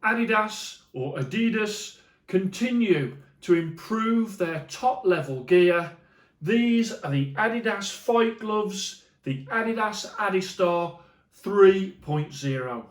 Adidas or Adidas continue to improve their top level gear. These are the Adidas fight gloves, the Adidas Adistar 3.0.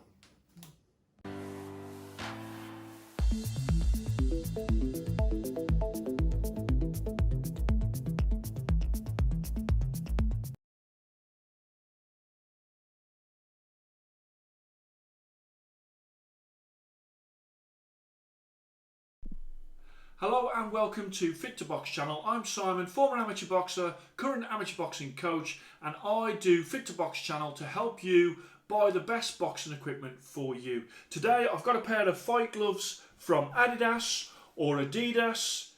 Hello and welcome to Fit to Box channel. I'm Simon, former amateur boxer, current amateur boxing coach, and I do Fit to Box channel to help you buy the best boxing equipment for you. Today I've got a pair of fight gloves from Adidas or Adidas,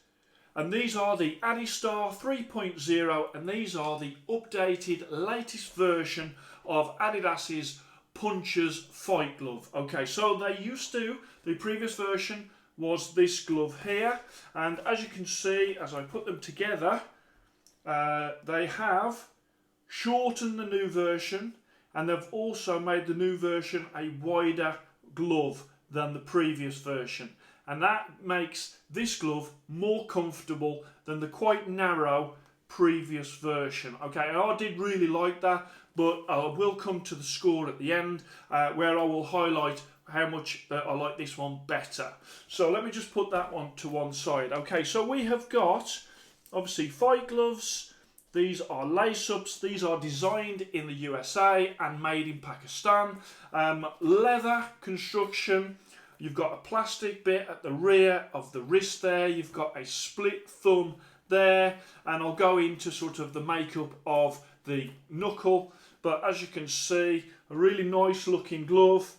and these are the Adistar 3.0, and these are the updated latest version of Adidas's Puncher's fight glove. Okay, so the previous version was this glove here, and as you can see, as I put them together, they have shortened the new version, and they've also made the new version a wider glove than the previous version, and that makes this glove more comfortable than the quite narrow previous version. Okay, and I did really like that, but I will come to the score at the end where I will highlight how much I like this one better. So let me just put that one to one side. Okay, so we have got obviously fight gloves. These are lace-ups. These are designed in the USA and made in Pakistan. Leather construction. You've got a plastic bit at the rear of the wrist there. You've got a split thumb there, and I'll go into sort of the makeup of the knuckle. But as you can see, a really nice looking glove.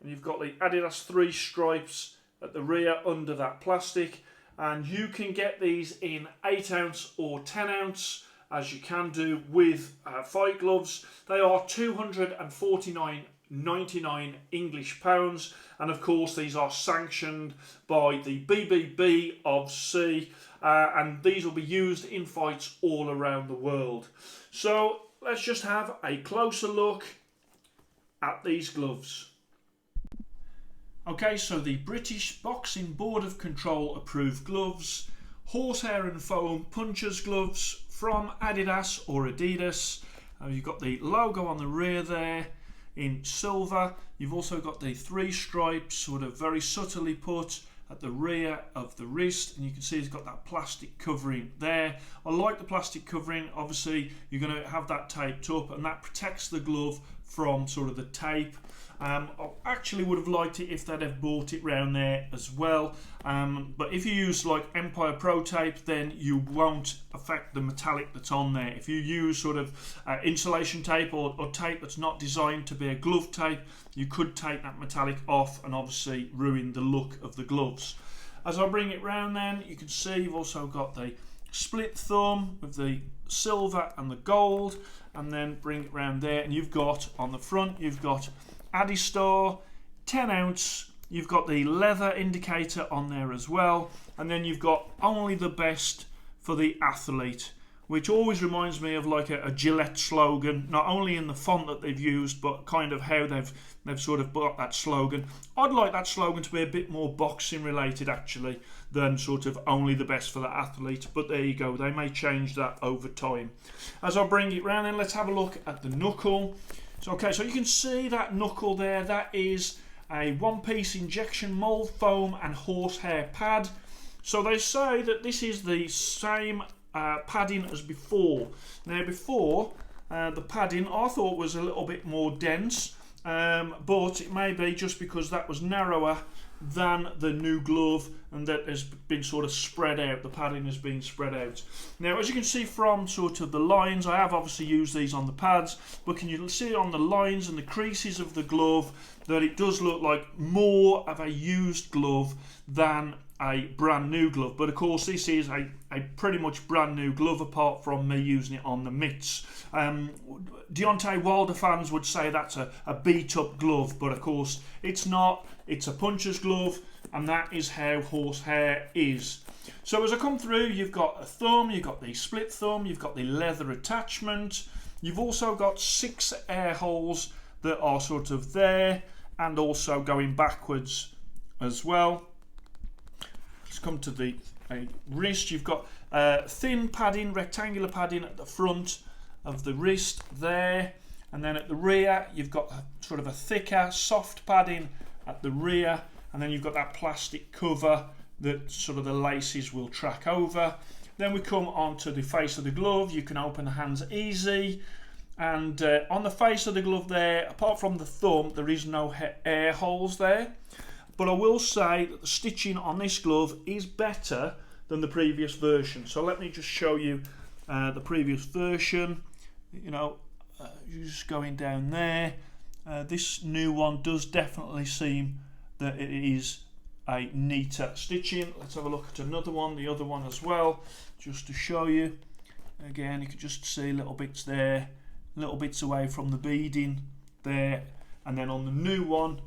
And you've got the Adidas 3 stripes at the rear under that plastic, and you can get these in 8 ounce or 10 ounce as you can do with fight gloves. They are £249.99 English pounds, and of course these are sanctioned by the BBB of C, and these will be used in fights all around the world. So let's just have a closer look at these gloves. Okay, so the British Boxing Board of Control approved gloves, horsehair and foam puncher's gloves from Adidas or Adidas. You've got the logo on the rear there in silver. You've also got the 3 stripes sort of very subtly put at the rear of the wrist, and you can see it's got that plastic covering there. I like the plastic covering. Obviously you're going to have that taped up, and that protects the glove from sort of the tape. I actually would have liked it if they'd have bought it round there as well, but if you use like Empire Pro tape, then you won't affect the metallic that's on there. If you use sort of insulation tape or tape that's not designed to be a glove tape, you could take that metallic off and obviously ruin the look of the gloves. As I bring it round then, you can see you've also got the split thumb with the silver and the gold, and then bring it round there, and you've got on the front, you've got Adistar 10 ounce, you've got the leather indicator on there as well, and then you've got only the best for the athlete, which always reminds me of like a Gillette slogan, not only in the font that they've used, but kind of how they've sort of got that slogan. I'd like that slogan to be a bit more boxing related actually than sort of only the best for the athlete, but there you go, they may change that over time. As I bring it round then, let's have a look at the knuckle. So okay, so you can see that knuckle there, that is a one-piece injection mold foam and horsehair pad. So they say that this is the same padding as before. Now before, the padding I thought was a little bit more dense, but it may be just because that was narrower than the new glove, and that has been sort of spread out. The padding has been spread out. Now as you can see from sort of the lines, I have obviously used these on the pads, but can you see on the lines and the creases of the glove that it does look like more of a used glove than a brand new glove. But of course this is a pretty much brand new glove apart from me using it on the mitts. Deontay Wilder fans would say that's a beat up glove, but of course it's not. It's a puncher's glove, and that is how horsehair is. So as I come through, you've got a thumb, you've got the split thumb, you've got the leather attachment, you've also got 6 air holes that are sort of there and also going backwards as well. Let's come to the wrist. You've got thin padding, rectangular padding at the front of the wrist there, and then at the rear you've got sort of a thicker soft padding at the rear, and then you've got that plastic cover that sort of the laces will track over. Then we come on to the face of the glove. You can open the hands easy, and on the face of the glove there, apart from the thumb, there is no air holes there. But I will say that the stitching on this glove is better than the previous version. So let me just show you the previous version. You know, just going down there. This new one does definitely seem that it is a neater stitching. Let's have a look at another one, the other one as well, just to show you. Again, you can just see little bits there, little bits away from the beading there, and then on the new one,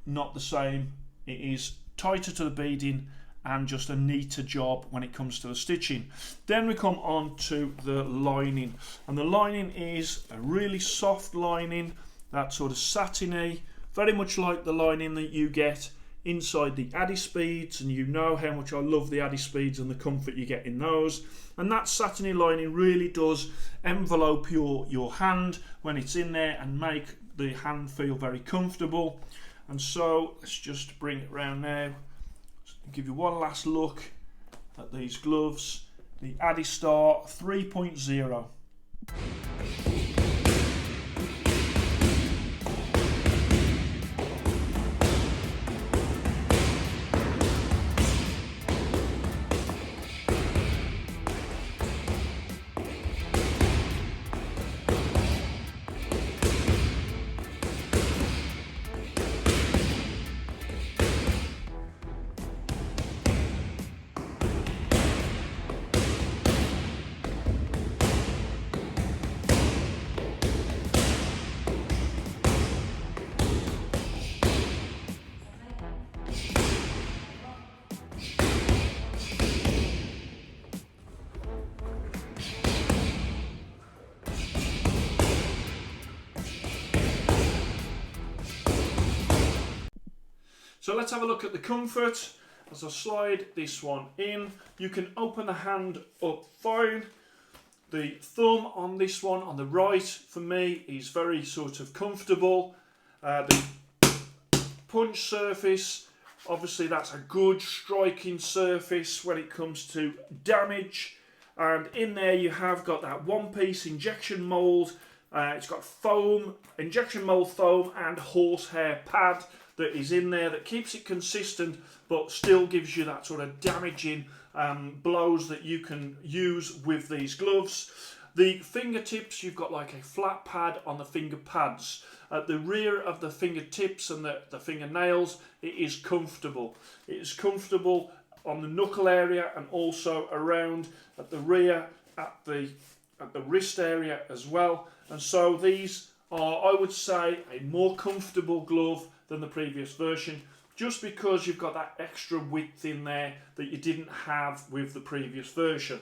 not the same. It is tighter to the beading and just a neater job when it comes to the stitching. Then we come on to the lining, and the lining is a really soft lining, that sort of satiny, very much like the lining that you get inside the Adispeeds, and you know how much I love the Adispeeds and the comfort you get in those. And that satiny lining really does envelope your hand when it's in there and make the hand feel very comfortable. And so let's just bring it around now, give you one last look at these gloves, the Adistar 3.0. So let's have a look at the comfort. As I slide this one in, you can open the hand up fine. The thumb on this one on the right for me is very sort of comfortable. The punch surface, obviously that's a good striking surface when it comes to damage. And in there you have got that one-piece injection mould. It's got foam, injection mould foam and horsehair pad that is in there that keeps it consistent but still gives you that sort of damaging blows that you can use with these gloves. The fingertips, you've got like a flat pad on the finger pads. At the rear of the fingertips and the fingernails, it is comfortable. It is comfortable on the knuckle area and also around at the rear, at the wrist area as well. And so these are, I would say, a more comfortable glove than the previous version, just because you've got that extra width in there that you didn't have with the previous version.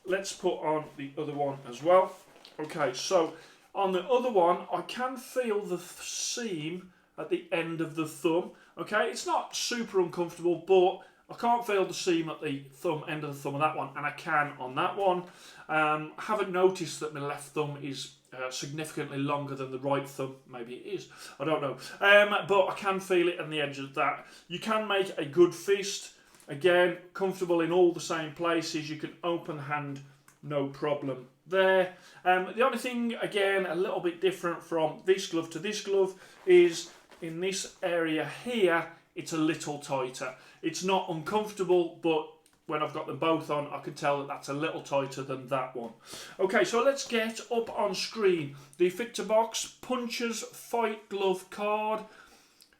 Let's put on the other one as well. Okay, so on the other one, I can feel the seam at the end of the thumb. Okay, it's not super uncomfortable, but I can't feel the seam at the end of the thumb on that one, and I can on that one. I haven't noticed that my left thumb is significantly longer than the right thumb. Maybe it is, I don't know. But I can feel it on the edge of that. You can make a good fist. Again, comfortable in all the same places. You can open the hand, no problem there. The only thing, again, a little bit different from this glove to this glove is in this area here, it's a little tighter. It's not uncomfortable, but when I've got them both on, I can tell that that's a little tighter than that one. Okay, so let's get up on screen the Fit to Box Punchers Fight Glove card.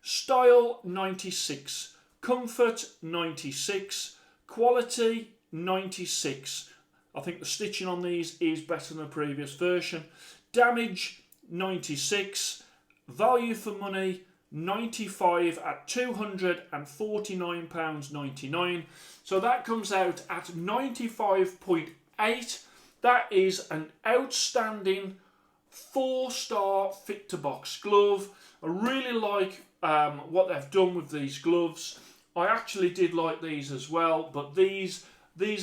Style 96, comfort 96, quality 96. I think the stitching on these is better than the previous version. Damage 96, value for money 95 at £249.99. So that comes out at 95.8. That is an outstanding 4-star fit to box glove. I really like what they've done with these gloves. I actually did like these as well, but these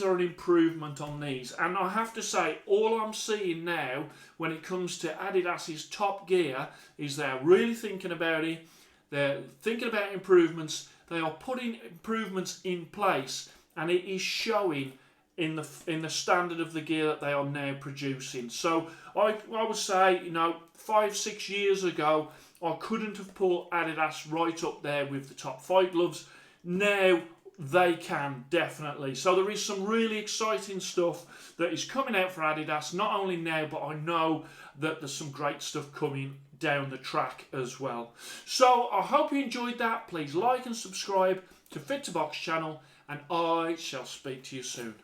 are an improvement on these. And I have to say, all I'm seeing now when it comes to Adidas's Top Gear is they're really thinking about it. They're thinking about improvements. They are putting improvements in place, and it is showing in the standard of the gear that they are now producing. So I would say, 5-6 years ago, I couldn't have put Adidas right up there with the top 5 gloves. Now they can, definitely. So there is some really exciting stuff that is coming out for Adidas, not only now, but I know that there's some great stuff coming down the track as well. So I hope you enjoyed that. Please like and subscribe to Fit to Box channel, and I shall speak to you soon.